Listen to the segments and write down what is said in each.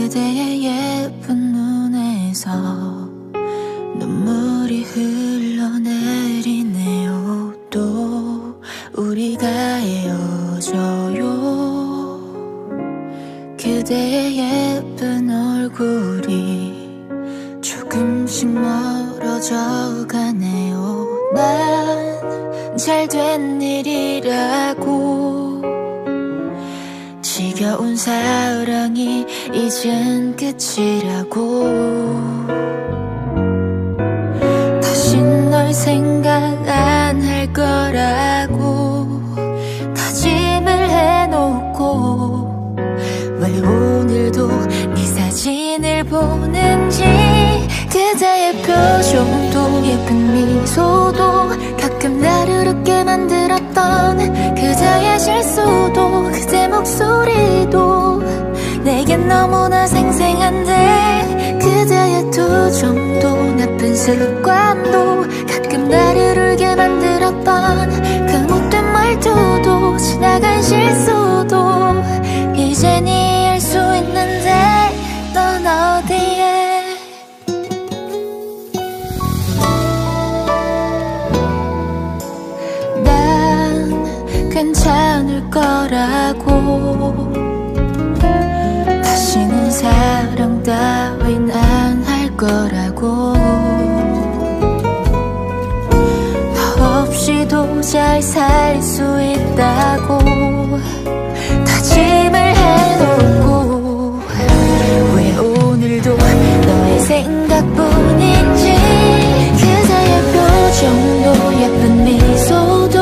그대의 예쁜 눈에서 눈물이 흘러내리네요. 또 우리가 헤어져요. 그대의 예쁜 얼굴이 조금씩 멀어져 가네요. 난 잘 된 일이라고, 지겨운 사랑이 이젠 끝이라고, 다신 널 생각 안 할 거라고 다짐을 해놓고, 왜 오늘도 네 사진을 보는지. 그대의 표정도 예쁜 미소도 가끔 나를 웃게 만들었던 그대의 실수도 그대 목소리도 내겐 너무나 생생한데, 그대의 투정도 나쁜 습관도 가끔 나를 울게 만들었던 그 못된 말투도 지나간 실수도 이젠 이해할 수 있는데, 넌 어디에. 괜찮을 거라고, 다시는 사랑 따윈 안 할 거라고, 너 없이도 잘 살 수 있다고 다짐을 해놓고, 왜 오늘도 너의 생각뿐인지. 그대의 표정도 예쁜 미소도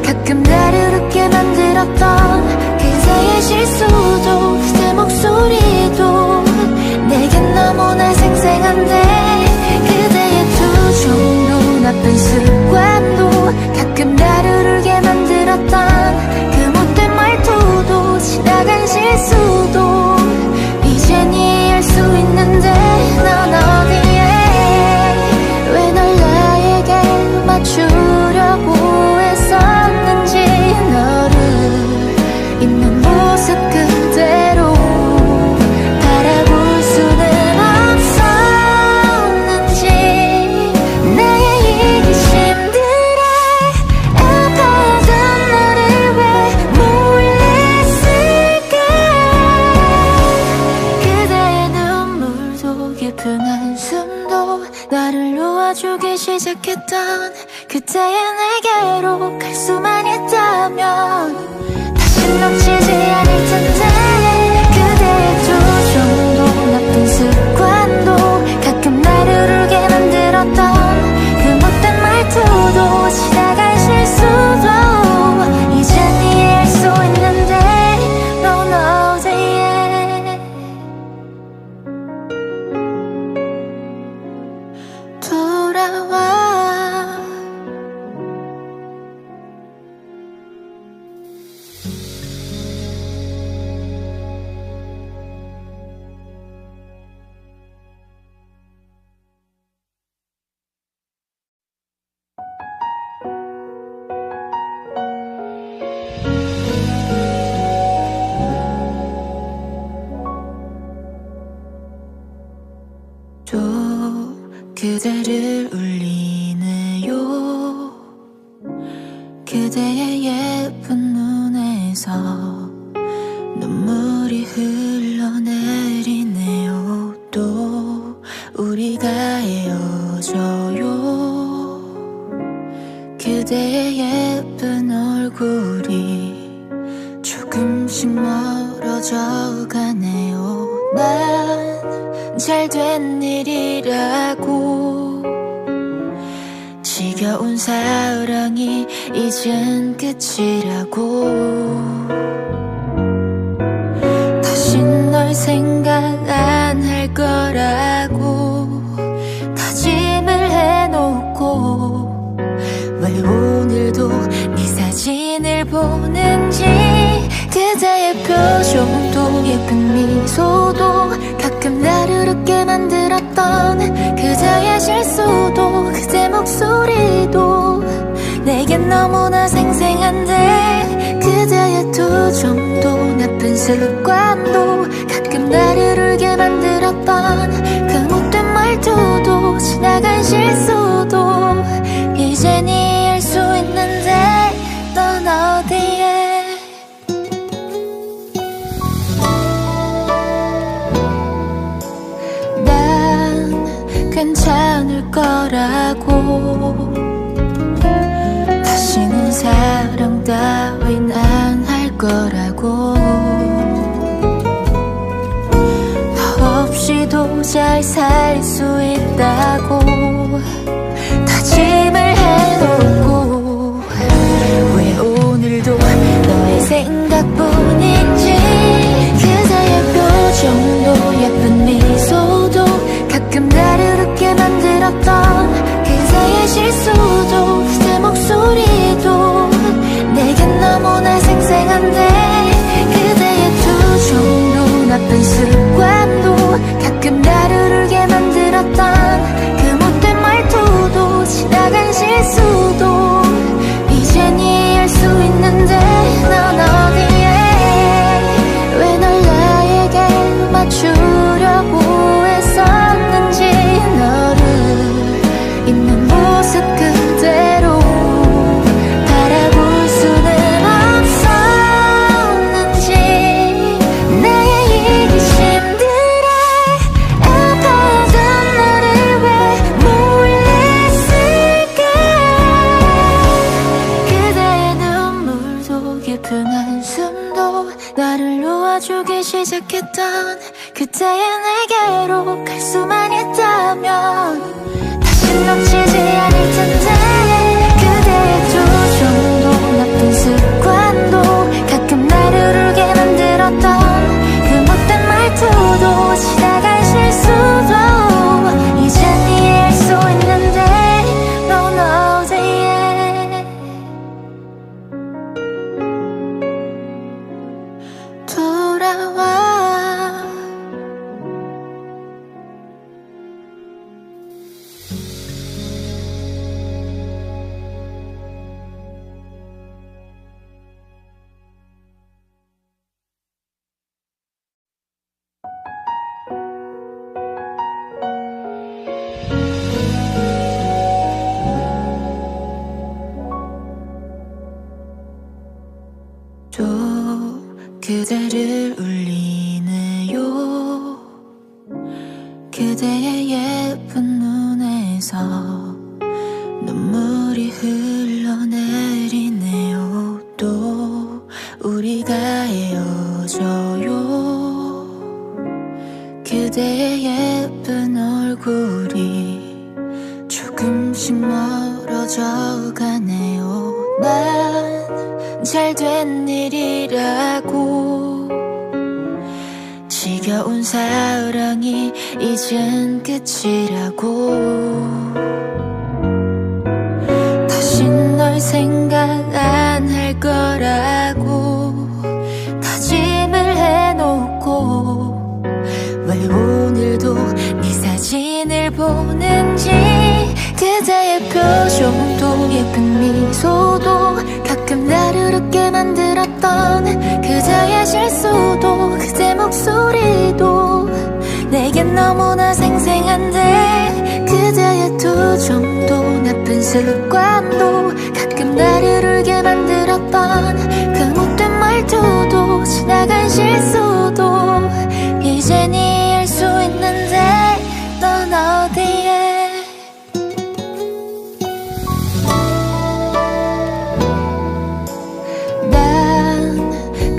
가끔 나를 웃게 만들었던 그대의 실수도 그대 목소리도 내겐 너무나 생생한데, 그대의 투정도 나쁜 습관도 가끔 나를 울게 만들었던 그 못된 말투도 지나간 실수도 이젠 이해할 수 있는데, 넌 어디에. 왜 널 나에게 맞추려고 했었는지, 너를 있는 모습 그대로 바라볼 수는 없었는지. 나의 이기심들에 아파하던 너를 왜 몰랐을까. 그대의 눈물도 깊은 한숨도 나를 놓아주기 시작했던 그때의 내게로 갈 수만 있다면 다신 놓치지 않을 텐데. 그대의 투정도 나쁜 습관도 가끔 나를 울게 만들었던 그 못된 말투도 지나간 실수도 이젠 이해할 수 있는데, 넌 어디에. 돌아와. 또 그대를 울리네요. 그대의 예쁜 눈에서 눈물이 흘러내리네요. 또 우리가 헤어져요. 그대의 예쁜 얼굴이 조금씩 멀어져 가네요. 난 잘 된 일이라고, 지겨운 사랑이 이젠 끝이라고, 다신 널 생각 안 할 거라고 다짐을 해놓고, 왜 오늘도 네 사진을 보는지. 그대의 표정도 예쁜 미소도 가끔 나를 웃게 만들었던 그대의 실수도 그대 목소리도 내겐 너무나 생생한데, 그대의 투정도 나쁜 습관도 가끔 나를 울게 만들었던 실수도 이젠 이해할 수 있는데 넌 어디에. 난 괜찮을 거라고, 다시는 사랑 따윈 안 할 거라고, 너 없이도 잘 살 수 있다고 다짐을 해놓고, 왜 오늘도 너의 생각뿐인지, 그대의 표정도 예쁜 미소도 가끔 나를 웃게 만들었던 그대의 실수도 그대 목소리도 내겐 너무나 생생한데, 그대의 투정도 나쁜 습관도 가끔 나를 울게 만들었던 그 못된 말투도 지나간 실수도 이젠 이해할 수 있는데 넌 어디에. 왜 널 나에게 맞추려고 했었는지, 너를 있는 모습 그대로 바라볼 수는 없었는지, 나의 이기심들에 아파하던 너를 왜 몰랐을까. 그대의 눈물도 깊은 한숨도 나를 놓아주기 시작했던 그때의 내게로 갈 수만 있다면 다신 놓치지 않을 텐데, 그대의 투정도 나쁜 습관도 가끔 나를 울게 만들었던 그 못된 말투도 지나간 실수도 이젠 이해할 수 있는데 넌 어디에. 돌아와. 또 그대를 울리네요. 그대의 예쁜 눈에서 눈물이 흘러내리네요. 또 우리가 헤어져요. 그대의 예쁜 얼굴이 조금씩 멀어져 가네요. 난 잘된 일이라고, 지겨운 사랑이 이젠 끝이라고, 다신 널 생각 안 할 거라고 다짐을 해놓고, 왜 오늘도 네 사진을 보는지, 그대의 표정도 예쁜 미소도 가끔 나를 웃게 만들었던 그대의 실수도 그대 목소리도 내겐 너무나 생생한데, 그대의 투정도 나쁜 습관도 가끔 나를 울게 만들었던 그 못된 말투도 지나간 실수도 이젠 이해할 수 있는데 넌 어디에.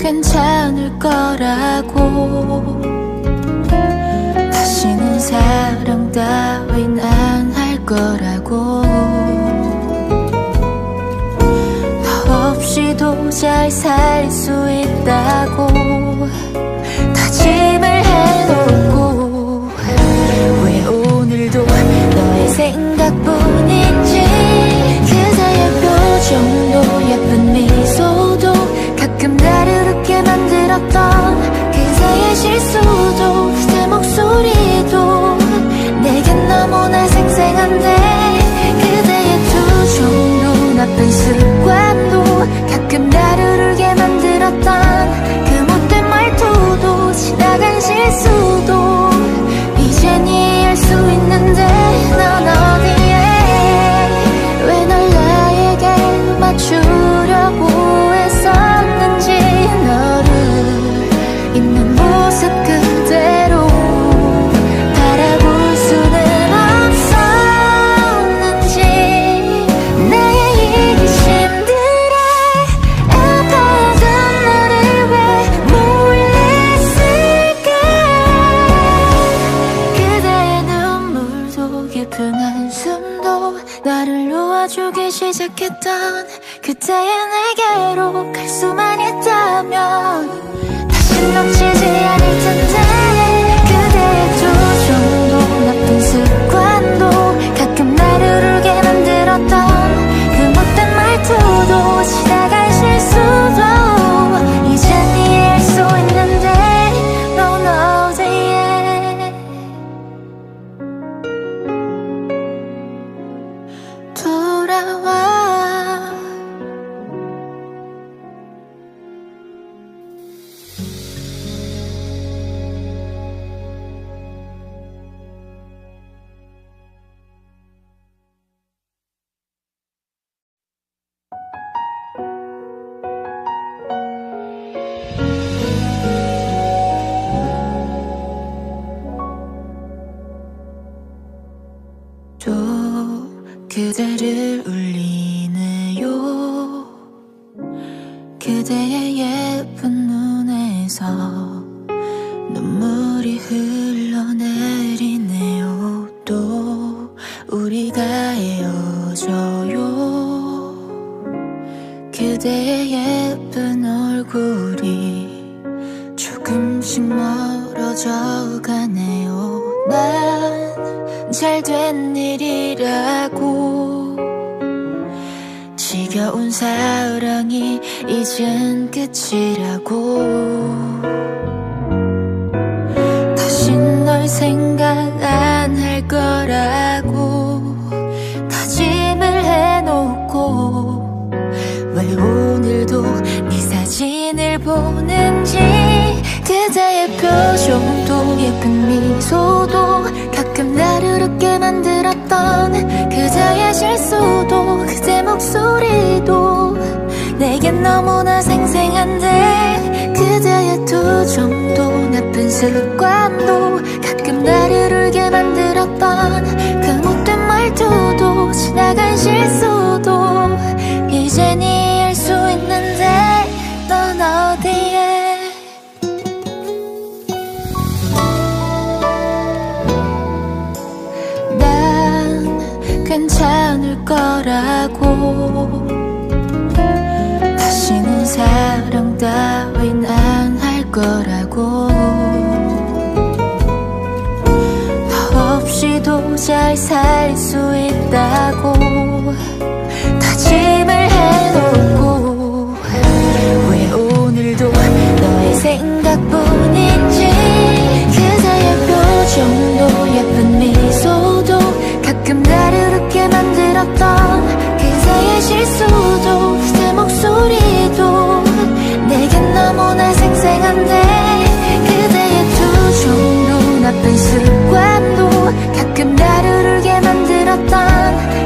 괜찮을 거라고, 다시는 사랑 따윈 안 할 거라고, 너 없이도 잘 살 수 있다고 다짐을 해놓고, 왜 오늘도 너의 생각뿐인지, 그대의 표정도 예쁜 미소도 가끔 나를 웃게 만들었던 그대의 실수도 그대 목소리도 내겐 너무나 생생한데, 그대의 투정도 나쁜 습관도 가끔 나를 울게 만들었던 그 못된 시작했던 그때의 내게로 갈 수만 있다면 다시 놓치지 않을 텐데 그대의 투정도 나쁜 습관도 가끔 나를 울게 만들었던 그 못된 말투도 지나간 실수도 이젠 이해할 수 있는데 넌 어디에 돌아와. 또 그대를 울리네요. 그대의 예쁜 눈에서 눈물이 흘러내리네요. 또 우리가 헤어져요. 그대의 예쁜 얼굴이 조금씩 멀어져 가네요. 난 잘된 일이라고 지겨운 사랑이 이젠 끝이라고 다신 널 생각 안 할 거라고 다짐을 해놓고 왜 오늘도 네 사진을 보는지 그대의 표정도 예쁜 미소도 가끔 나를 웃게 만들었던 그대의 실수도 그대 목소리도 내겐 너무나 생생한데 그대의 투정도 나쁜 습관도 가끔 나를 울게 만들었던 그 못된 말투도 지나간 실수도 이젠 이해할 수 있는데 넌 어디에 괜찮을 거라고 다시는 사랑 따윈 안 할 거라고 너 없이도 잘 살 수 있다고 다짐을 해놓고 왜 오늘도 너의 생각뿐인지 그대의 표정도 예쁜 미소도 가끔 나를 웃게 만들었던 그대의 실수도 그대 목소리도 내겐 너무나 생생한데 그대의 투정도 나쁜 습관도 가끔 나를 울게 만들었던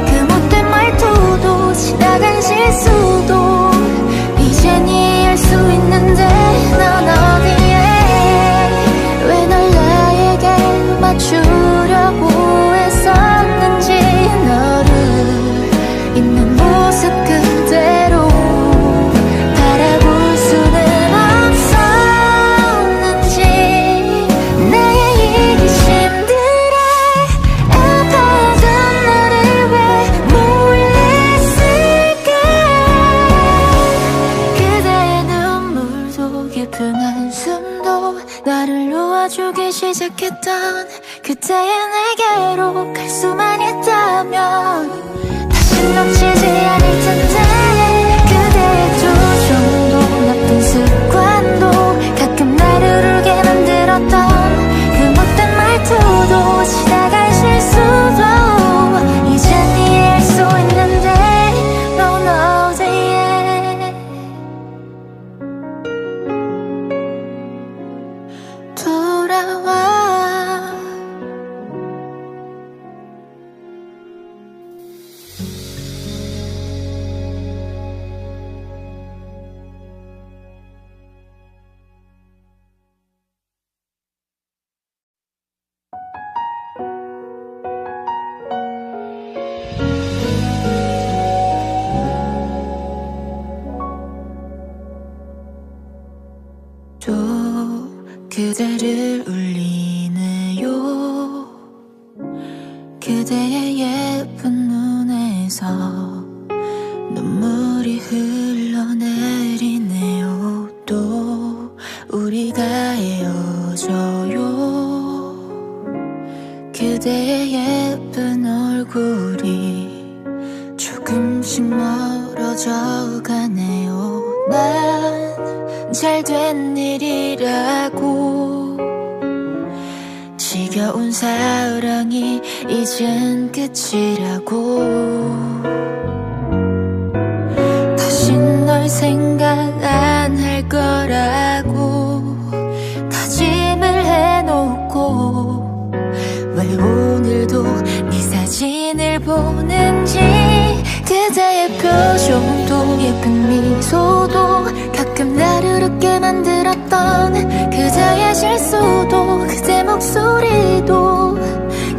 그 못된 말투도 지나간 실수도 이젠 이해할 수 있는데 넌 어디에 왜 널 나에게 맞추려고 했었는지 너를 있는 모습 그대로 바라볼 수는 없었는지 나의 이기심들에 아파하던 너를 왜 몰랐을까 그대의 눈물도 깊은 한숨도 나를 놓아주기 시작했던 그때의 내게로 갈 수만 있다면 다시 놓치지 않을 텐데 그대의 투정도 나쁜 습관도 가끔 나를 울게 만들었던 그 못된 말투도 지나간 실수도 이젠 이해할 수 있는데 넌 어디에 돌아와. 또 그대를 울리네요. 그대의 예쁜 눈에서 눈물 헤어져요. 그대의 예쁜 얼굴이 조금씩 멀어져 가네요. 난 잘된 일이라고, 지겨운 사랑이 이젠 끝이라고, 다신 널 생각 안 할 거라고 다짐을 해놓고, 왜 오늘도 네 사진을 보는지. 그대의 표정도 예쁜 미소도 가끔 나를 웃게 만들었던 그대의 실수도 그대 목소리도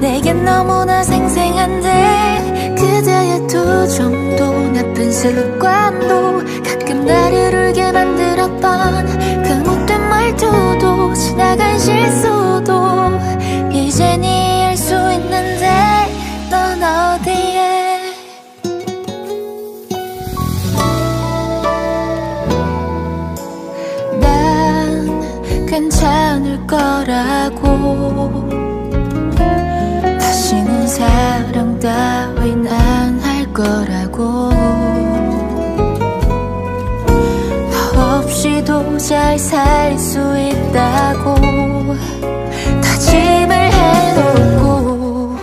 내겐 너무나 생생한데, 그대의 투정도 나쁜 습관도 가끔 나를 울게 만들었던 그 못된 말투도 지나간 실수도 이젠 이해할 수 있는데 넌 어디에. 괜찮을 거라고, 다시는 사랑 따윈 안 할 거라고, 너 없이도 잘 살 수 있다고 다짐을 해놓고,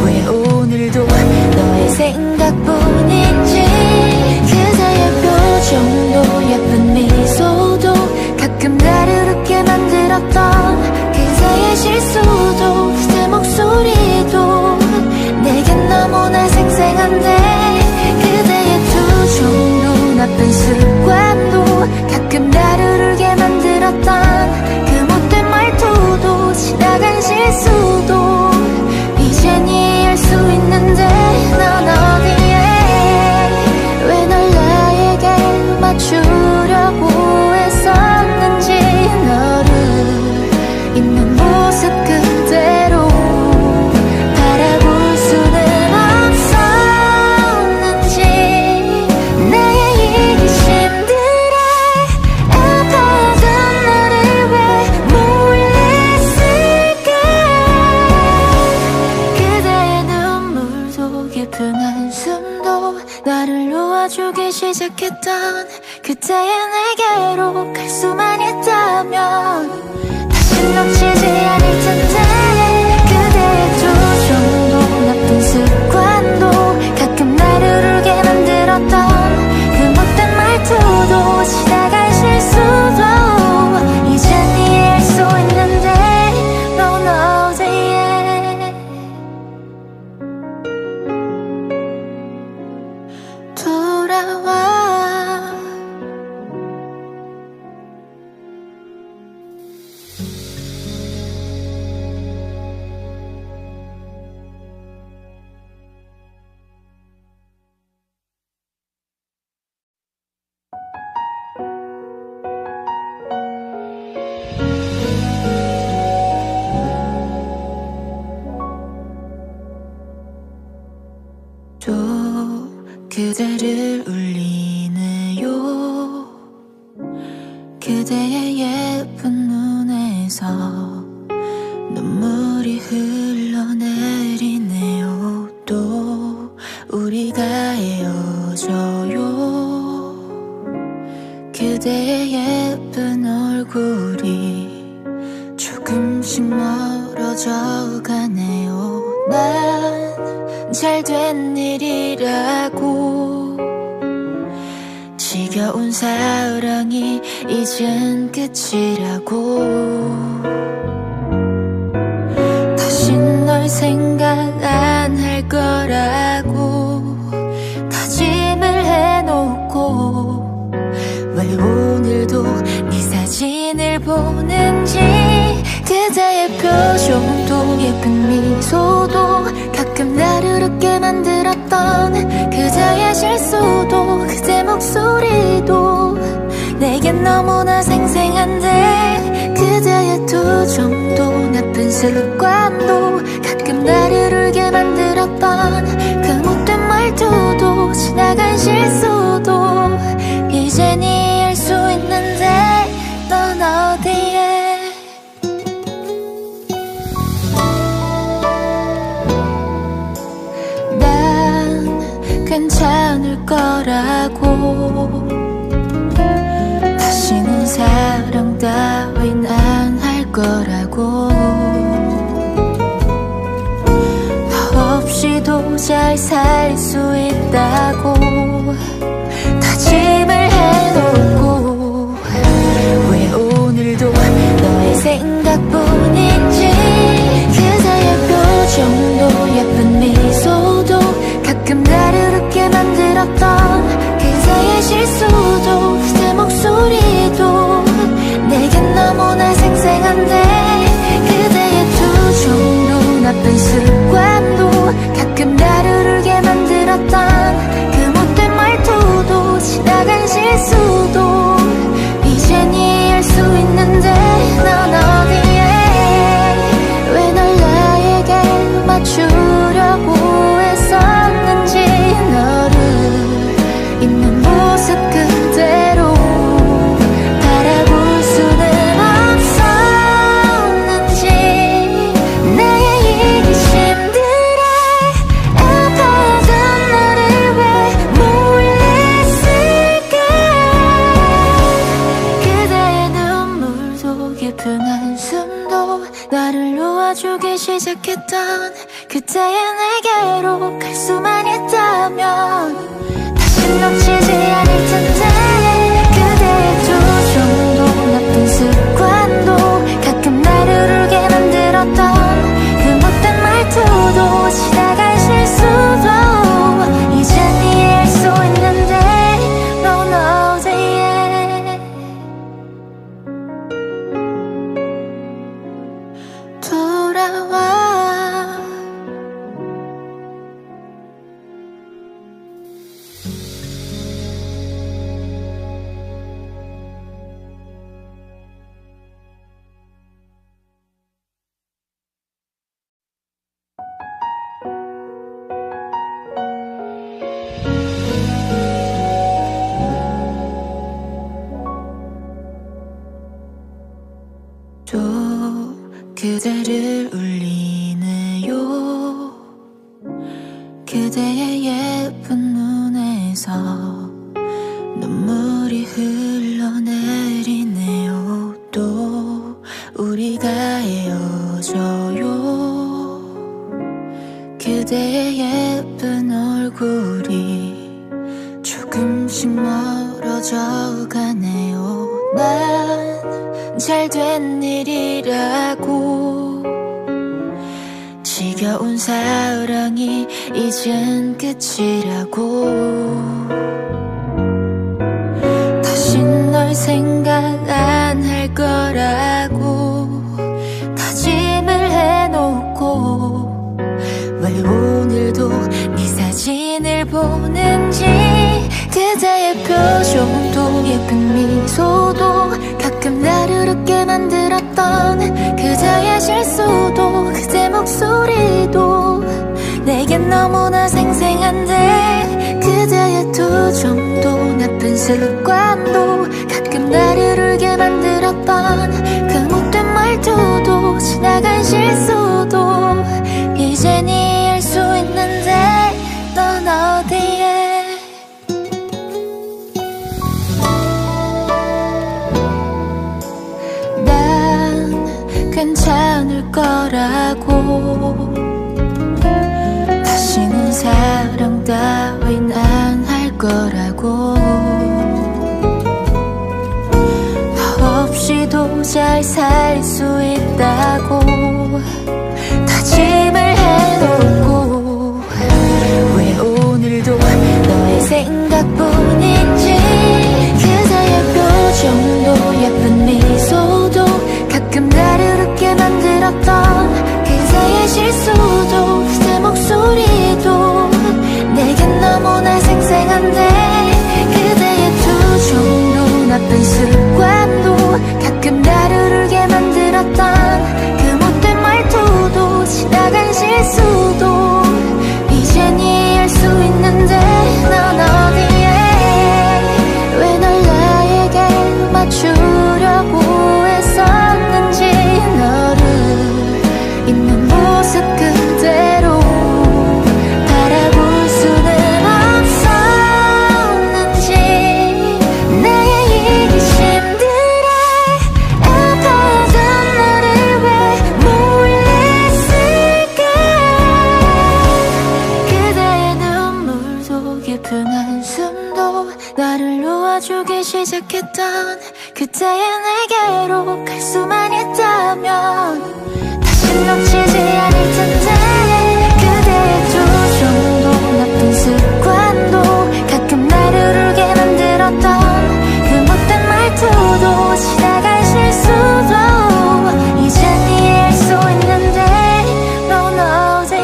왜 오늘도 너의 생각뿐인지. 그대의 표정도 예쁜 미소도 가끔 나를 웃게 만들었던 그대의 실수도 그대 목소리도 내겐 너무나 생생한데, 그대의 투정도 나쁜 습관도 가끔 나를 울게 만들었던 그 못된 말투도 지나간 실수도 이젠 이해할 수 있는데 넌 어디에. 왜 널 나에게 맞추려고 했었는지, 너를 있는 모습 그대로 바라볼 수는 없었는지. 나의 이기심들에 아파하던 너를 왜 몰랐을까. 그대의 눈물도 깊은 한숨도 나를 놓아주기 시작했던 그때의 내게로 갈 수만 있다면 다신 놓치지 않을 텐데. 그대의 투정도 나쁜 습관도 가끔 나를 울게 만들었던 그 못된 말투도 지나간 실수도 이젠 이해할 수 있는데 넌 어디에. 돌아와. 또 그대를 울리네요. 그대의 예쁜 눈에서 눈물이 흘러내리네요. 또 우리가 헤어져요. 그대의 예쁜 얼굴이 조금씩 멀어져 가네요. 난 잘된 일이라고, 지겨운 사랑이 이젠 끝이라고, 다신 널 생각 안 할 거라고 다짐을 해놓고, 왜 오늘도 네 사진을 보는지. 그대의 표정도 예쁜 미소도 가끔 나를 웃게 만들었던 그대의 실수도 그대 목소리도 내겐 너무나 생생한데, 그대의 투정도 나쁜 습관도 가끔 나를 울게 만들었던 그 못된 말투도 지나간 실수도 이젠 이해할 수 있는데 넌 어디에. 거라고. 다시는 사랑 따윈 안 할 거라고. 너 없이도 잘 살 수 있다고 다짐을 해놓고 왜 오늘도 너의 생각뿐인지 그대의 표정도 예쁜 미소도 가끔 나를 웃게 만들었던 그대의 실수도 그대 목소리도 내겐 너무나 생생한데 그대의 투정도 나쁜 습관도 가끔 나를 울게 만들었던 그 못된 말투도 지나간 실수도 이젠 이해할 수 있는데 넌 어디에 왜 널 나에게 맞추려고 했었는지 너를 있는 모습 그대로 바라볼 수는 없었는지 나의 이기심들에 아파하던 너를 왜 몰랐을까. 그대의 눈물도 깊은 한숨도 나를 놓아주기 시작했던 그때의 내게로 갈 수만 있다면 다신 놓치지 않을 텐데 그대의 투정도 나쁜 습관도 가끔 나를 울게 만들었던 그 못된 말투도 지나간 실수도 이젠 이해할 수 있는데 넌 어디에 돌아와. 또 그대를 울리네요. 그대의 예쁜 눈에서 눈물이 흘러내리네요. 또 우리가 헤어져요. 그대의 예쁜 얼굴이 조금씩 멀어져 가네요. 난 잘된 일이라고 지겨운 사랑이 이젠 끝이라고 다신 널 생각 안 할 거라고 다짐을 해놓고 왜 오늘도 네 사진을 보는지 그대의 표정도 예쁜 미소도 가끔 나를 웃게 만들었던 그대의 실수도 그대 목소리도 내겐 너무나 생생한데 그대의 투정도 나쁜 습관도 가끔 나를 울게 만들었던 그 못된 말투도 지나간 실수도 이젠 이해할 수 있는데 넌 어디에 괜찮을 거라고 다시는 사랑 따윈 안 할 거라고 너 없이도 잘 살 수 있다고 다짐을 해놓고 왜 오늘도 너의 생각뿐인지 그대의 표정도 예쁜 미소도 가끔 나를 웃게 만들었던 그대의 실수도 그대 목소리도 내겐 너무나 생생한데 그대의 투정도 나쁜 습관도 가끔 나를 울게 만들었던 그 못된 말투도 지나간 실수도 이젠 이해할 수 있는데 넌 어디에 왜 널 나에게 맞추려고 했었는지 너를 있는 모습 그대로 바라볼 수는 없었는지 시작했던 그때의 내게로 갈 수만 있다면 다시 놓치지 않을 텐데 그대의 투정도 나쁜 습관도 가끔 나를 울게 만들었던 그 못된 말투도 지나간 실수도 이젠 이해할 수 있는데 넌 어디에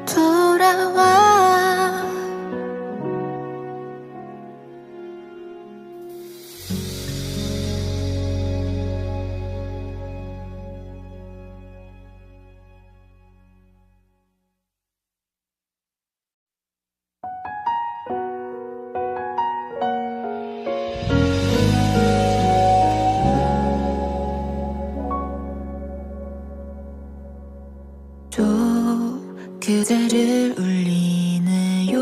돌아와. 또 그대를 울리네요.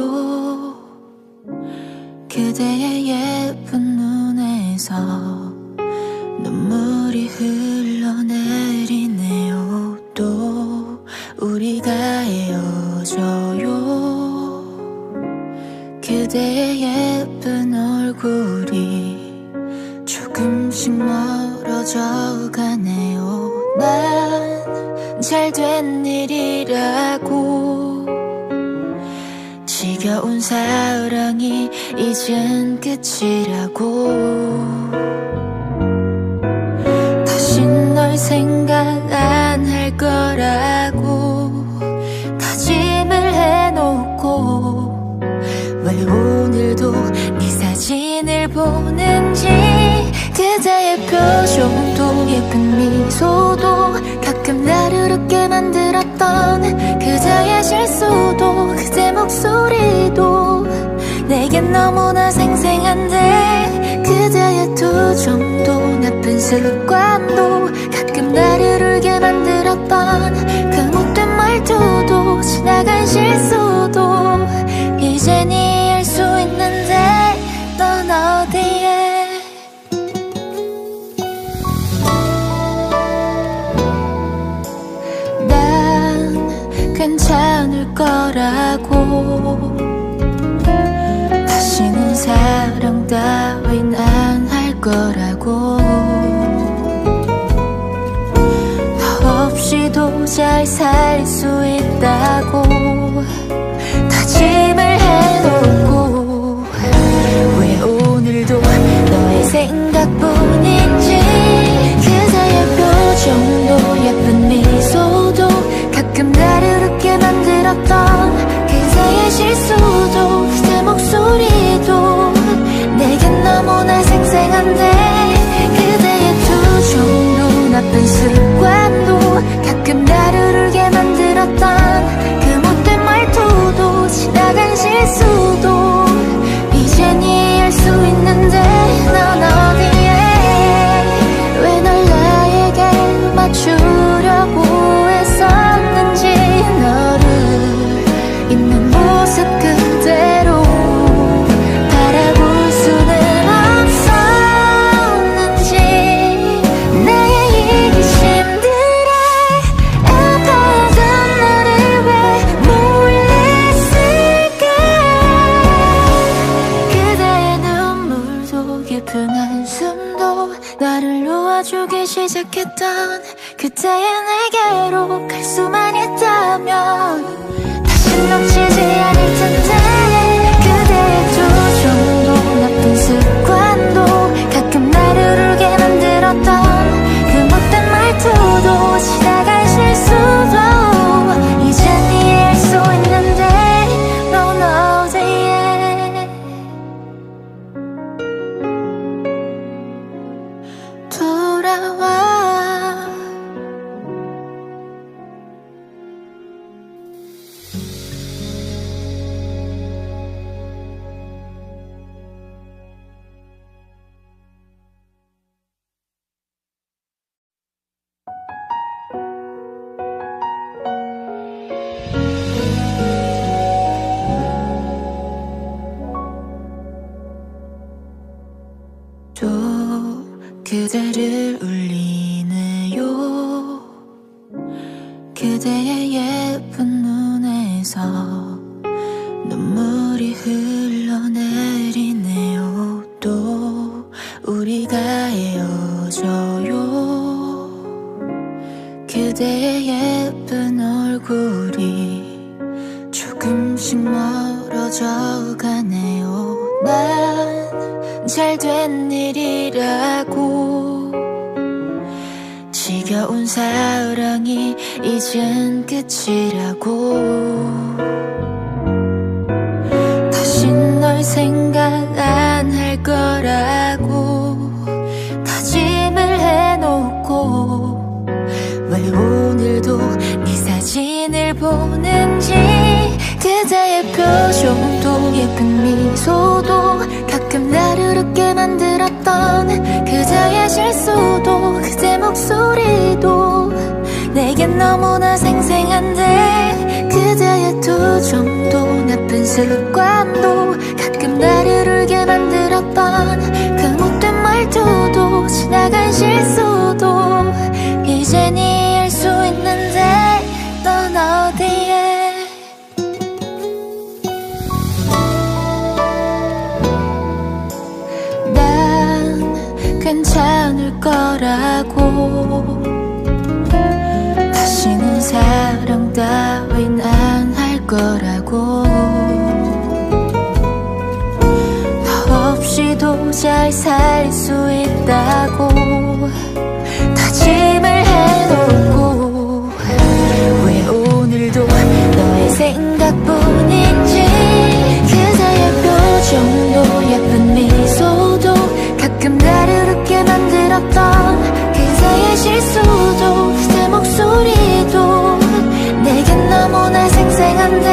그대의 예쁜 눈에서 눈물이 흘러내리네요. 또 우리가 헤어져요. 그대의 예쁜 얼굴이 조금씩 멀어져 가네요. 난 잘된 일이라고 지겨운 사랑이 이젠 끝이라고 다시 널 생각 안 할 거라고 다짐을 해놓고 왜 오늘도 네 사진을 보는지 그대의 표정도 예쁜 미소도 가끔 나를 웃게 만들었던 그대의 실수도 그대 목소리도 내겐 너무나 생생한데 그대의 투정도 나쁜 습관도 가끔 나를 울게 만들었던 그 못된 말투도 지나간 실수도 이젠 이해할 수 있는데 넌 어디에 괜찮을 거라고 다시는 사랑 따윈 안 할 거라고 너 없이도 잘 살 수 있다고 다짐을 해놓고 왜 오늘도 너의 생각뿐인지 그대의 표정도 예쁜 미소도 가끔 나를 웃게 만들었던 그대의 실수도 그대 목소리도 내겐 너무나 생생한데 그대의 투정도 나쁜 습관도 가끔 나를 울게 만들었던 그 못된 말투도 지나간 실수도 이젠 이해할 수 있는데 넌 어디에 왜 널 나에게 맞추려고 했었는지 너를 있는 모습 그대로 바라볼 수는 없었는지 나의 이기심들에 아파하던 나를 왜 몰랐을까 그대의 눈물도 깊은 한숨도 나를 놓아주기 시작했던 그때의 내게로 갈 수만 있다면 다시 놓치지 않을 텐데 그대의 투정도 나쁜 습관도 가끔 나를 울게 만들었던 그 못된 말투도 지나간 실수도 이젠 이해할 수 있는데 넌 어디에 돌아와. 또 그대를 울리네요. 그대의 예쁜 눈에서 그대의 예쁜 얼굴이 조금씩 멀어져 가네요. 난 잘된 일이라고, 지겨운 사랑이 이젠 끝이라고, 다신 널 생각 안 할 거라고 다짐을 해놓고, 왜 오늘도 네 사진을 보는지, 그대의 표정도 예쁜 미소도 가끔 나를 웃게 만들었던 그대의 실수도 그대 목소리도 내겐 너무나 생생한데, 그대의 투정도 나쁜 습관도 가끔 나를 울게 만들었던 그 못된 말투도 지나간 실수도 이젠 이해할 수 있는데, 넌 어디에. 괜찮을 거라고, 다시는 사랑 따윈 안 할 거라고, 너 없이도 잘 살 수 있다고 다짐을 해놓고, 왜 오늘도 너의 생각뿐인지, 그대의 표정도 예쁜 미소도 가끔 나를 웃게 만들었던 그대의 실수도 그대 목소리도 내겐 너무나 생생한데,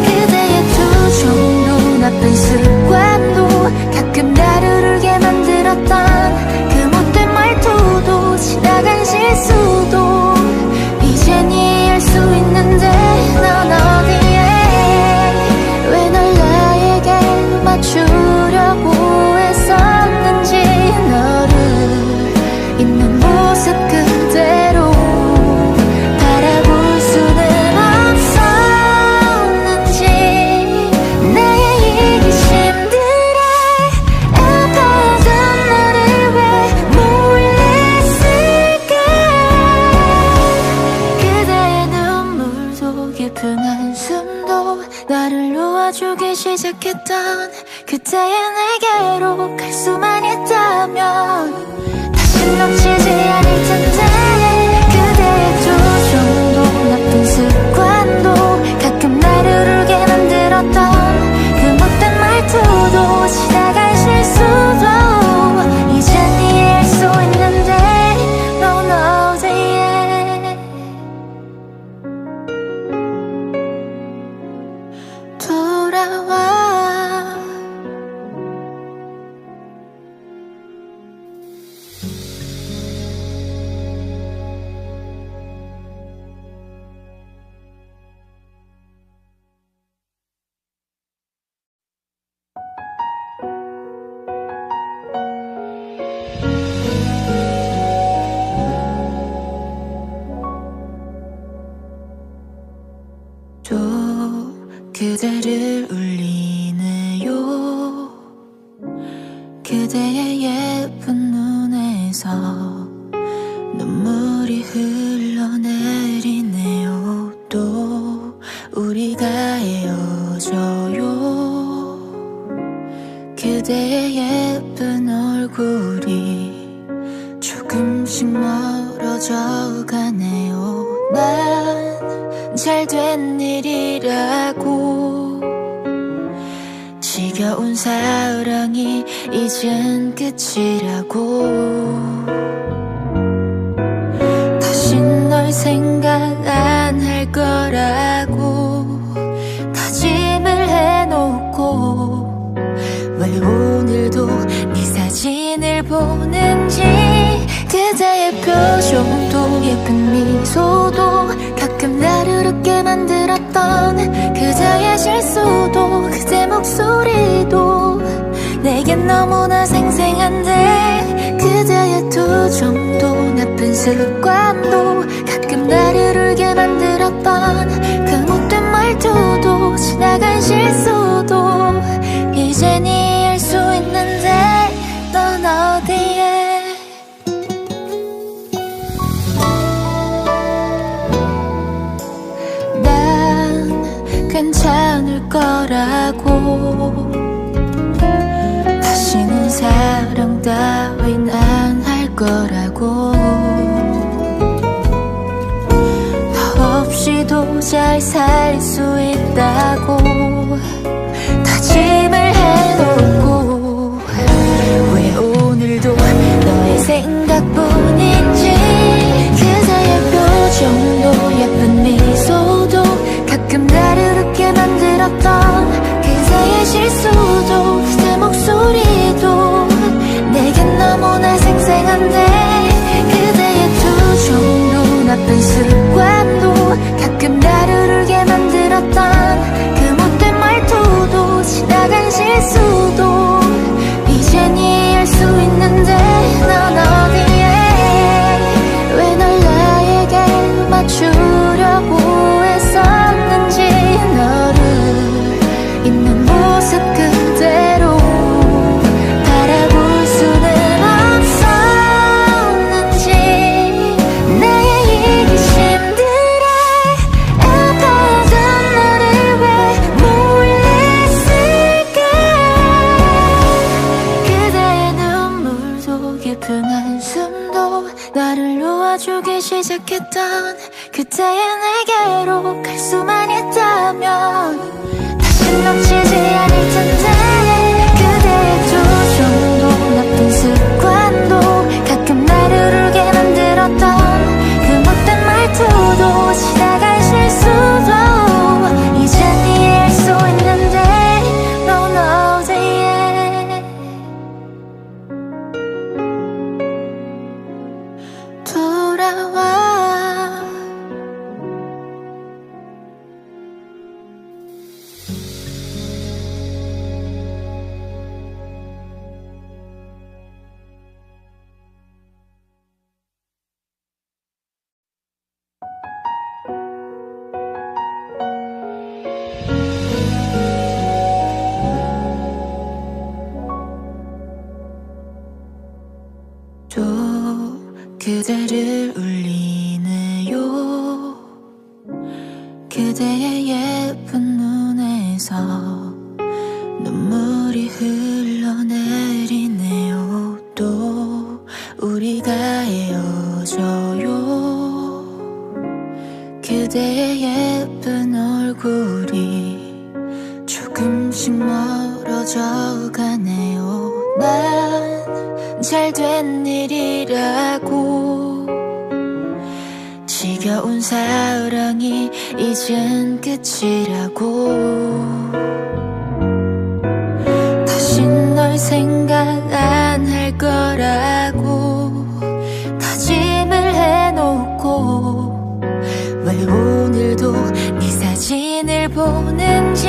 그대의 투정도 나쁜 습관도 가끔 나를 울게 만들었던 그 못된 말투도 지나간 실수도 이젠 이해할 수 있는데, 넌 어디에. 왜 널 나에게 맞추려고 했었는지, 너를 있는 모습 그대로 바라볼 수는 없었는지, 나의 이기심들에 아파하던 너를 왜 몰랐을까. 그대의 눈물도 깊은 한숨도 나를 놓아주기 시작했던 그때의 내게로 갈 수만 있다면 다신 놓치지 않을 텐데, 그대의 투정도 나쁜 습관도 가끔 나를 울게 만들었던 그 못된 말투도 지나간 실수도 이젠 이해할 수 있는데, 넌 어디에. 돌아와. 또 그대를 울리네요. 그대의 예쁜 눈에서 눈물이 흘러내리네요. 또 우리가 헤어져요. 그대의 예쁜 얼굴이 조금씩 멀어져 가네요. 난 잘된 일이라고, 지겨운 사랑이 이젠 끝이라고, 다신 널 생각 안 할 거라고 다짐을 해놓고, 왜 오늘도 네 사진을 보는지, 그대의 표정도 예쁜 미소도 가끔 나를 웃게 만들었던 그대의 실수도 그대 목소리도 내겐 너무나 생생한데, 그대의 투정도 나쁜 습관도 가끔 나를 울게 만들었던 그 못된 말투도 지나간 실수도 이젠 이해할 수 있는데, 넌 어디에. 거라고. 너 없이도 잘 살 수 있다고 다짐을 해놓고 왜 오늘도 너의 생각뿐인지 그대의 표정도 예쁜 미소도 가끔 나를 웃게 만들었던 그대의 실수도 그대 목소리도 내겐 너무나 생생한데 그대의 투정도 나쁜 습관도 가끔 나를 울게 만들었던 그 못된 말투도 지나간 실수도 이젠 이해할 수 있는데 넌 어디에 왜 널 나에게 맞추려고 했었는지 너를 있는 모습 그대로 바라볼 수는 없었는지 나의 이기심들에 아파하던 너를 왜 몰랐을까. 그대의 눈물도 깊은 한숨도 나를 놓아주기 시작했던 그때의 내게로 갈 수만 있다면 다신 놓치지 않을 텐데 그대의 투정도 나쁜 습관도 가끔 나를 울게 만들었던 그 못된 말투도 지나간 실수도 이젠 이해할 수 있는데 넌 어디에 돌아와. 또 그대를 울리네요. 그대의 예쁜 눈에서 눈물이 흘러내리네요. 또 우리가 헤어져요. 그대의 예쁜 얼굴이 조금씩 멀어져 가네요. 난 잘된 일이라고 지겨운 사랑이 이젠 끝이라고 다신 널 생각 안 할 거라고 다짐을 해놓고 왜 오늘도 네 사진을 보는지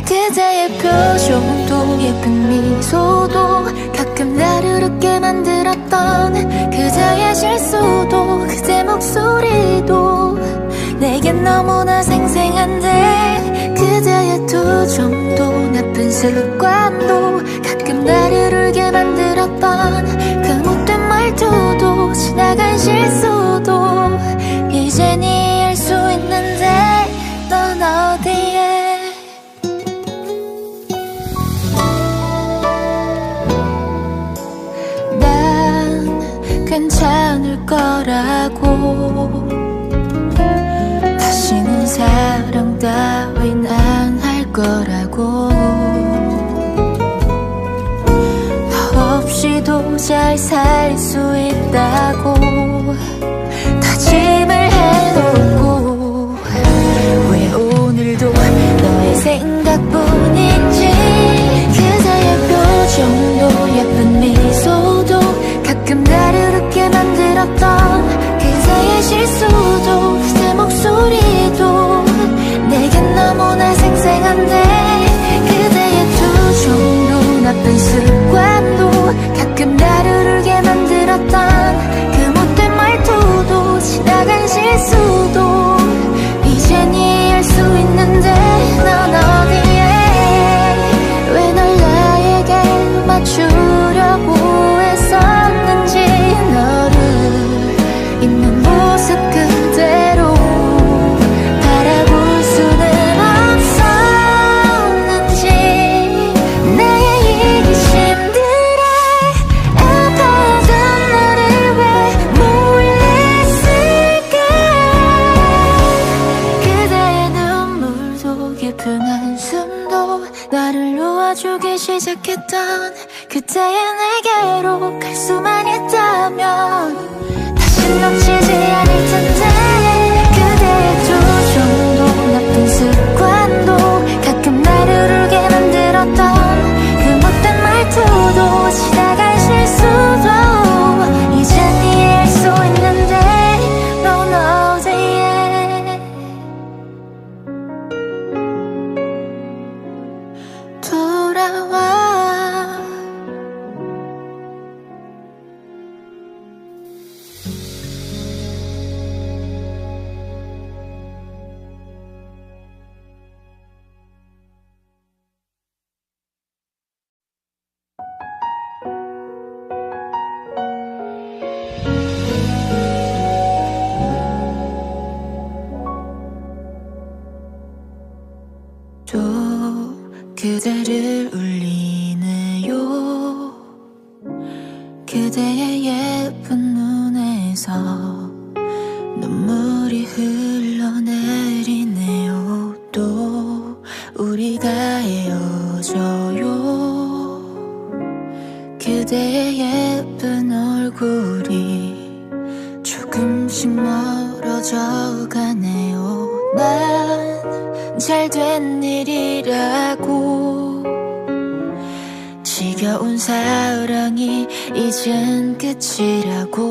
그대의 표정도 예쁜 미소도 가끔 나를 웃게 만들었던 그대의 실수도 그대 목소리도 내겐 너무나 생생한데 그대의 투정도 나쁜 습관도 가끔 나를 울게 만들었던 그 못된 말투도 지나간 실수도 이젠 이해할 수 있는데 넌 어디에 괜찮을 거라고 다시는 사랑 따윈 안 할 거라고 너 없이도 잘 살 수 있다고 다짐을 해놓고 왜 오늘도 너의 생각뿐인지 그대의 표정도 예쁜 미소도 가끔 나를 웃게 만들었던 그대의 실수도 그대 목소리도 내겐 너무나 생생한데 그대의 투정도 나쁜 습관도 가끔 나를 울게 만들었던 그 못된 말투도 지나간 실수도 이젠 이해할 수 있는데 넌 어디에 왜 널 나에게 맞추려고 했었는지 너를 있는 모습 그대로 바라볼 수는 없었는지 나의 이기심 그때의 내게로 갈 수만 있다면 다시 놓치지 않을 텐데 그대의 투정도 나쁜 습관도 가끔 나를 울게 만들었던 그 못된 말투도 지나간 실수도 이젠 이해할 수 있는데 넌 어디에 돌아와. 또 그대를 울리네요. 그대의 예쁜 눈에서 눈물이 흘러내리네요. 또 우리가 헤어져요. 그대의 예쁜 얼굴이 조금씩 멀어져 가네요. 난 잘된 일이라고 지겨운 사랑이 이젠 끝이라고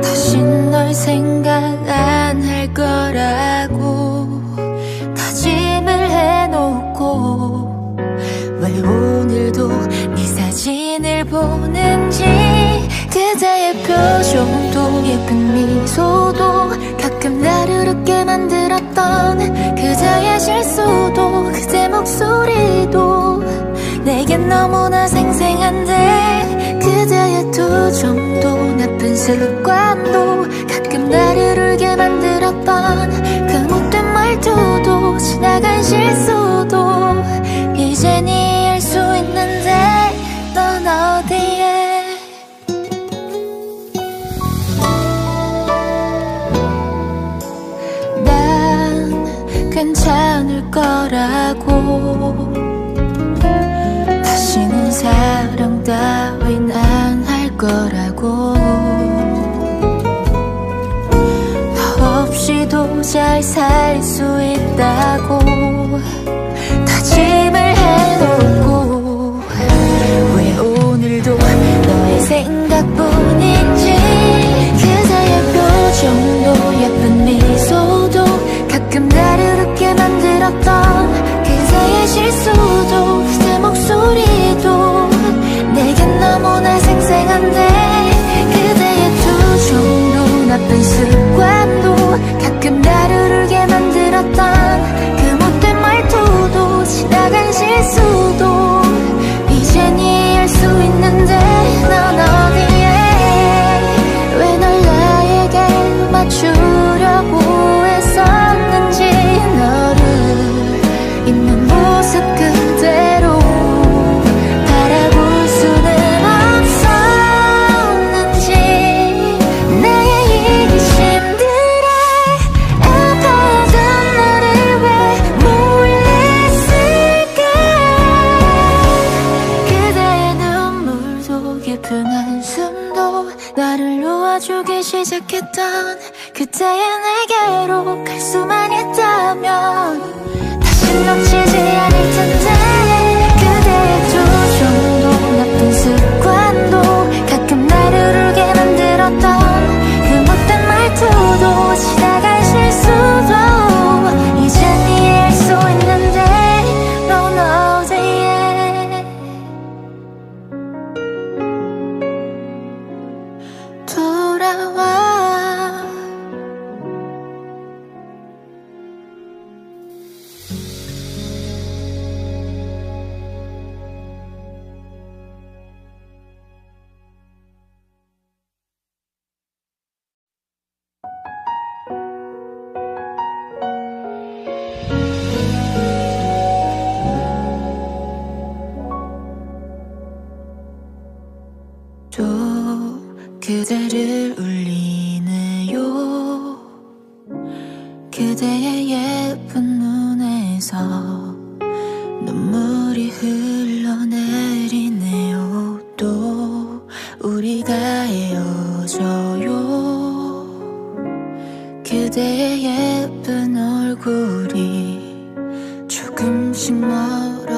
다시 널 생각 안 할 거라고 다짐을 해놓고 왜 오늘도 네 사진을 보는지 그대의 표정도 예쁜 미소도 가끔 나를 웃게 만들었던 그대의 실수도 그대 목소리도 내겐 너무나 생생한데 그대의 투정도 나쁜 습관도 가끔 나를 울게 만들었던 그 못된 말투도 지나간 실수도 이젠 이해할 수 있는데 넌 어디에 괜찮을 거라고 다시는 사랑 따윈 안 할 거라고 너 없이도 잘 살 수 있다고 다짐을 해놓고 왜 오늘도 너의 생각뿐인지 그대의 표정도 예쁜 미소도 가끔 나를 웃게 만들었던 그대의 실수도 그대 목소리도 내겐 너무나 생생한데 그대의 투정도 나쁜 습관도 가끔 나를 울게 만들었던 그 못된 말투도 지나간 실수도 이젠 이해할 수 있는데 넌 어디에 왜 널 나에게 맞추려고 했었는지 너를 있는 모습 그대로 바라볼 수는 없었는지 나의 이기심들에 아파하던 너를 왜 몰랐을까 그대의 눈물도 깊은 한숨도 나를 놓아주기 시작했던 그때의 내게로 갈 수만 있다면 다시 놓치지 않을 텐데 그대의 투정도 나쁜 습관도 가끔 나를 울게 만들었던 그 못된 말투도 지나간 실수도 이젠 이해할 수 있는데 넌 어디에 돌아와. 또 그대를 울리네요. 그대의 예쁜 눈에서 눈물이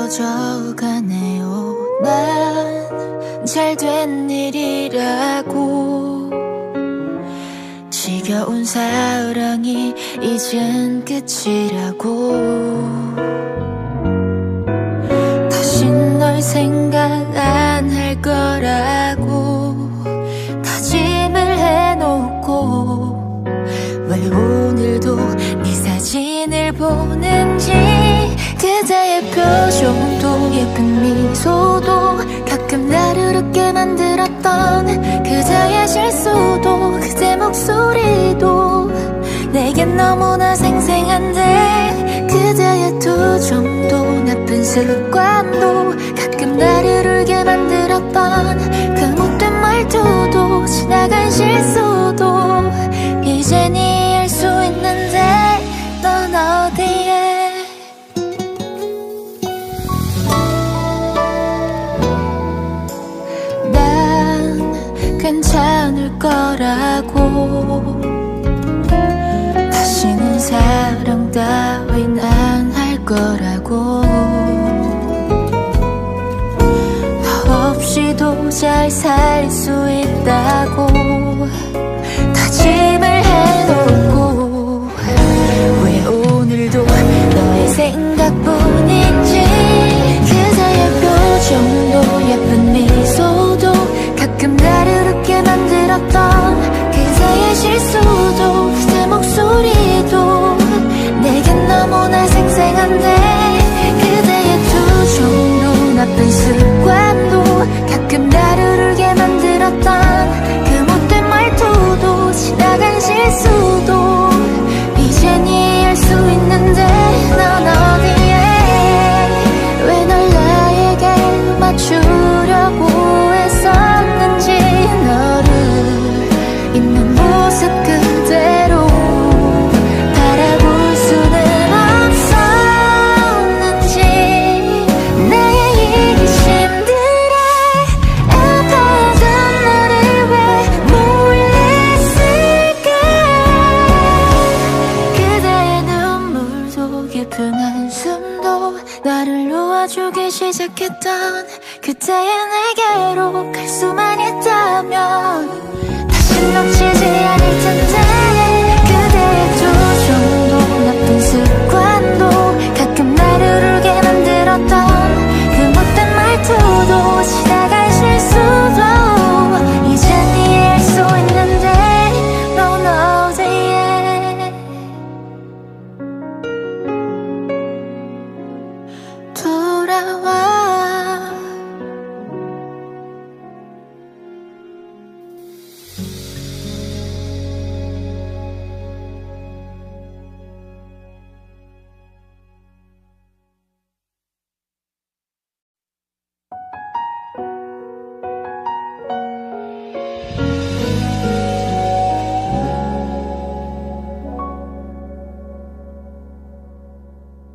멀어져가네요. 난 잘된 일이라고, 지겨운 사랑이 이젠 끝이라고, 다신 널 생각 안 할 거라고 다짐을 해놓고, 왜 오늘도 네 사진을 보는지, 그대의 표정도 예쁜 미소도 가끔 나를 웃게 만들었던 그대의 실수도 그대 목소리도 내겐 너무나 생생한데, 그대의 투정도 나쁜 습관도 가끔 나를 울게 만들었던 그 못된 말투도 지나간 실수도 이젠 이해할 수 있는데, 넌 어디에? 괜찮을 거라고, 다시는 사랑 따윈 안 할 거라고, 너 없이도 잘 살 수 있다고 다짐을 해놓고, 왜 오늘도 너의 생각뿐인지, 그대의 표정도 예쁜 미소도 가끔 나를 웃게 만들었던 그대의 실수도 그대 목소리도 내겐 너무나 생생한데, 그대의 투정도 나쁜 습관도 가끔 나를 울게 만들었던 그 못된 말투도 지나간 실수도 이젠 이해할 수 있는데, 넌 어디에? 왜 널 나에게 맞추려고 했었는지, 너를 있는 모습 그대로 바라볼 수는 없었는지, 나의 이기심들에 아파하던 너를 왜 몰랐을까? 그대의 눈물도 깊은 한숨도 나를 놓아주기 시작했던 그때의 내게로 갈 수만 있다면 다시 놓치지 않을 텐데, 그대의 투정도 나쁜 습관도 가끔 나를 울게 만들었던 그 못된 말투도 지나간 실수도 이젠 이해할 수 있는데, 넌 어디에? 돌아와.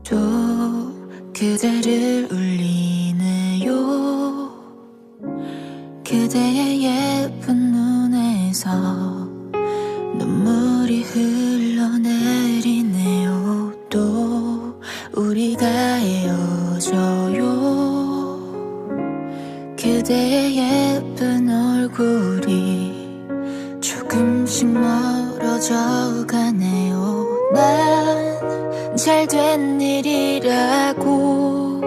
또 그대를 울리네요. 그대의 예쁜 눈에서 눈물이 흘러내리네요. 또 우리가 헤어져요. 그대의 예쁜 얼굴이 조금씩 멀어져 가네요. 난 잘된 일이라고,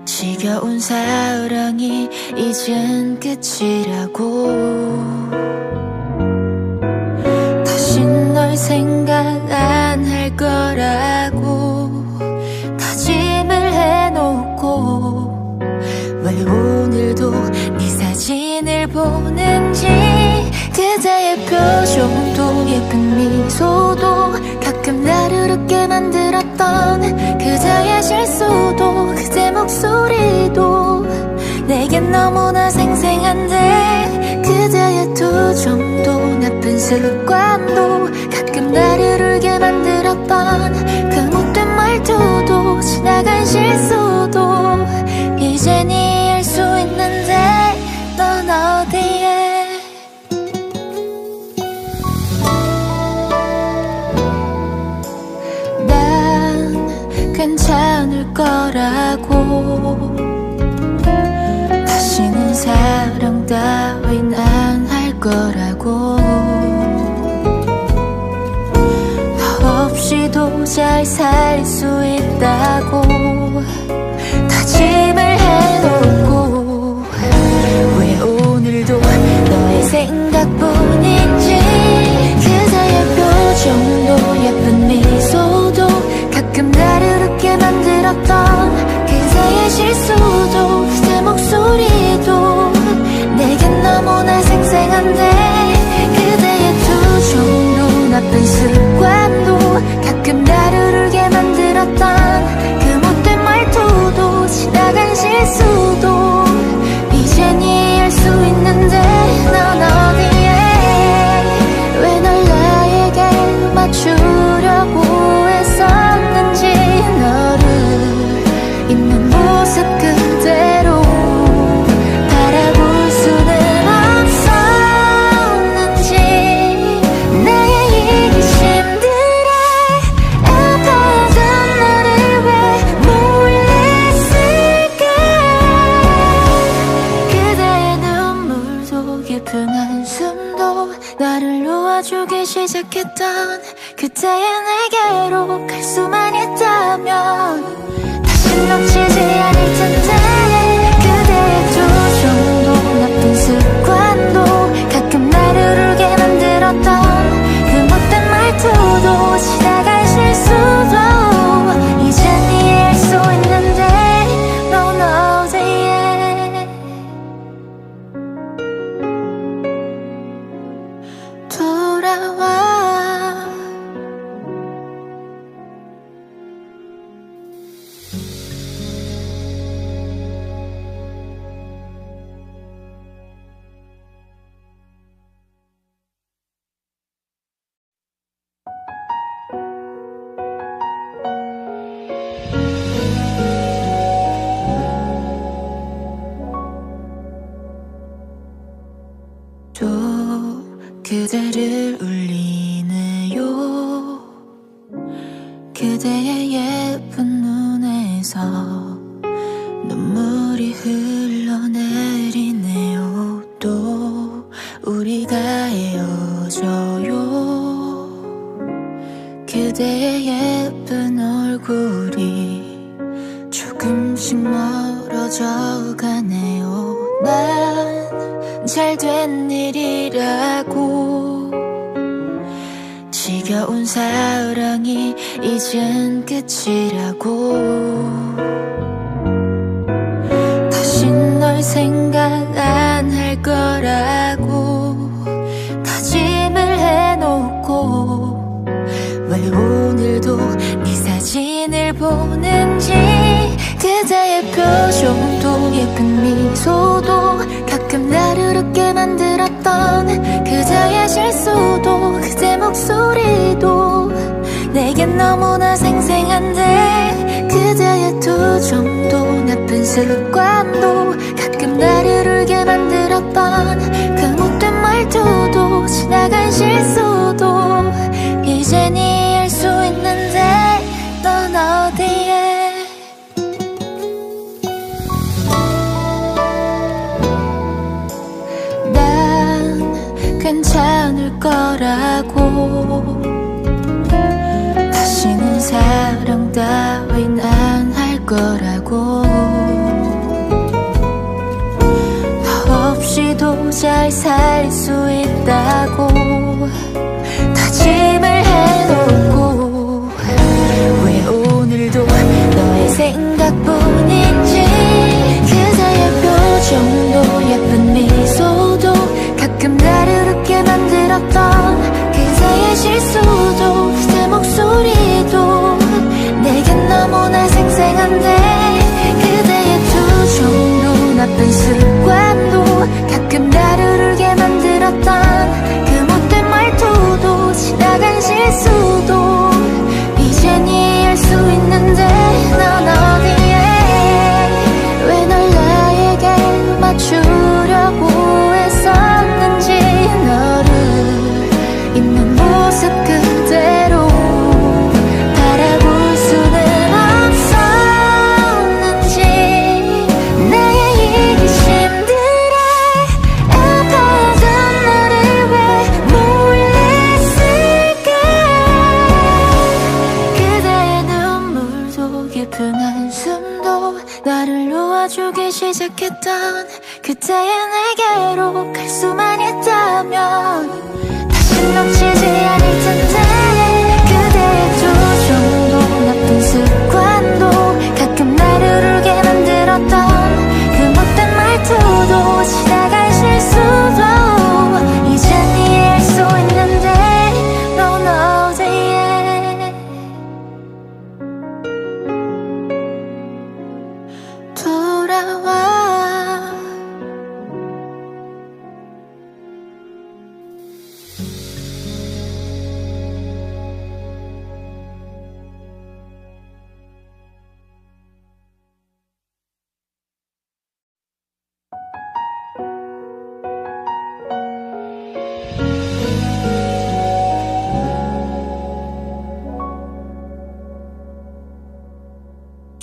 지겨운 사랑이 이젠 끝이라고, 다신 널 생각 안 할 거라고 다짐을 해놓고, 왜 오늘도 네 사진을 보는지, 그대의 표정도 예쁜 미소도 가끔 나를 웃게 만들었던 그대의 실수도 그대 목소리도 내겐 너무나 생생한데, 그대의 투정도 나쁜 습관도 가끔 나를 울게 만들었던 그 못된 말투도 지나간 실수도 이젠 이해할 수 있는데, 넌 어디에? 괜찮을 거라 있다고. 다시는 사랑 따윈 안 할 거라고. 너 없이도 잘 살 수 있다고 다짐을 해놓고 왜 오늘도 너의 생각뿐인지. 그대의 표정도 예쁜 미소도 가끔 나를 웃게 만들었던 그대의 실수도 그대 목소리도 내겐 너무나 생생한데. 그대의 투정도 나쁜 습관도 가끔 나를 울게 만들었던 그 못된 말투도 지나간 실수도 이젠 이해할 수 있는데. 넌 어디에 왜 널 나에게 맞추려고 했었는지. 너를 있는 모습 그대로 바라볼 수는 없었는지. 나의 이기심들에 아파하던 너를 왜 몰랐을까. 그대의 눈물도 깊은 한숨도 나를 놓아주기 시작했던 그때의 내게로 갈 수만 있다면 다시 놓치지 않을 텐데. 그대의 투정도 나쁜 습관도 가끔 나를 울게 만들었던 그 못된 말투도 지나간 실수도 이젠 이해할 수 있는데. 넌 어디에 돌아와. 또 그대를 울리네요. 그대의 예쁜 눈에서 눈물이 흘러내리네요. 또 우리가 헤어져요. 그대의 예쁜 얼굴이 조금씩 멀어져 가네요. 난 잘된 일이라고 지겨운 사랑이 이젠 끝이라고. 다신 널 생각 안 할 거라고 다짐을 해놓고 왜 오늘도 네 사진을 보는지. 그대의 표정도 예쁜 미소도 가끔 나를 웃게 만들었던 그대의 실수도 그대 목소리도 내겐 너무나 생생한데. 그대의 투정도 나쁜 습관도 가끔 나를 울게 만들었던 그 못된 말투도 지나간 실수도 이젠 이해할 수 있는데. 넌 어디에 괜찮을 거라고. 다시는 사랑 따윈 안 할 거라고. 너 없이도 잘 살 수 있다고 다짐을 해놓고 왜 오늘도 너의 생각뿐인지. 그대의 표정도 예쁜 미소도 가끔 나를 웃게 만들었던 그대의 실수도 그대 목소리도 내겐 너무나 생생한데. 그대의 투정도 나쁜 습관도 가끔 나를 울게 만들었던 그 못된 말투도 지나간 실수도 이젠 이해할 수 있는데. 넌 어디에 나를 놓아주기 시작했던 그때의 내게로 갈 수만 있다면 다시 놓치지 않을 텐데. 그대의 투정도 나쁜 습관도 가끔 나를 울게 만들었던 그 못된 말투도 지나간 실수도 이젠 이해할 수 있는데 넌 어디에 돌아와.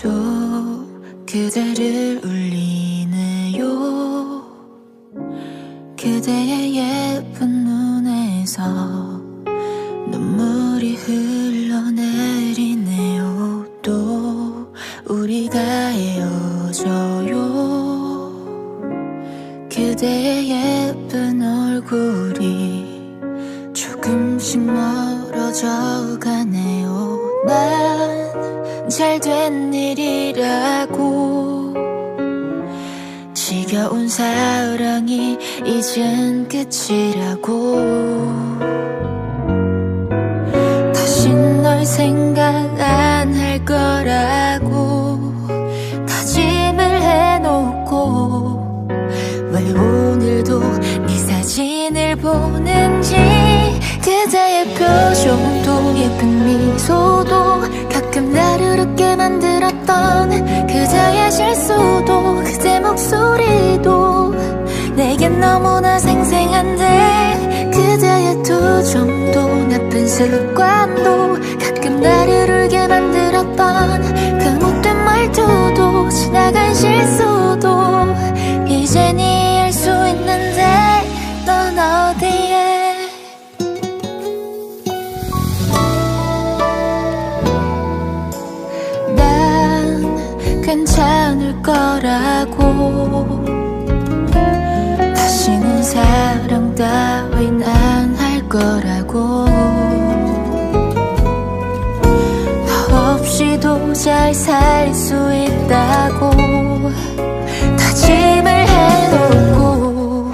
또 그대를 울리네요. 그대의 예쁜 눈에서 눈물이 흘러내리네요. 또 우리가 헤어져요. 그대의 예쁜 얼굴이 조금씩 멀어져 가네요. 난 잘 된 일이라고 지겨운 사랑이 이젠 끝이라고 다시 널 생각 안 할 거라고 다짐을 해놓고 왜 오늘도 네 사진을 보는지. 그대의 표정도 예쁜 미소도 가끔 나를 웃게 만들었던 그대의 실수도 그대 목소리도 내겐 너무나 생생한데. 그대의 투정도 나쁜 습관도 가끔 나를 울게 만들었던 그 못된 말투도 지나간 실수도 이젠 이해할 수 있는데 넌 어디에 괜찮을 거라고 다시는 사랑 따윈 안 할 거라고 너 없이도 잘 살 수 있다고 다짐을 해놓고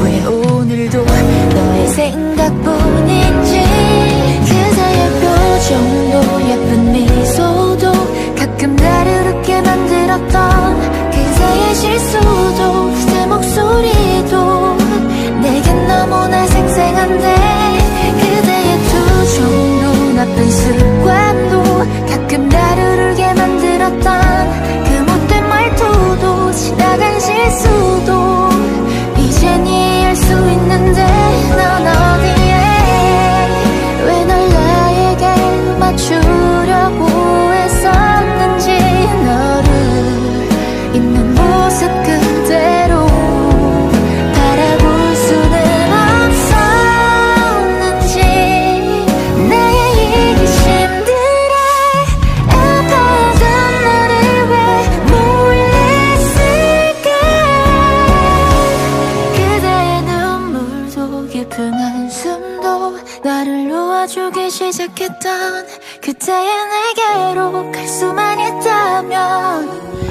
왜 오늘도 너의 생각뿐인지. 그대의 표정도 예쁜 미소도 가끔 나를 웃게 만들었던 그대의 실수도 그대 목소리도 내겐 너무나 생생한데. 그대의 투정도 나쁜 습관도 가끔 나를 울게 만들었던 그 못된 말투도 지나간 실수도 이젠 이해할 수 있는데 넌 어디에 왜 널 나에게 맞추려고 했었는지. 너를 있는 모습 그대로 바라볼 수는 없었는지. 나의 이기심들에 아파하던 너를 왜 몰랐을까. 그대의 눈물도 깊은 한숨도 나를 놓아주기 시작했던 그때의 내게로 갈 수만 있다면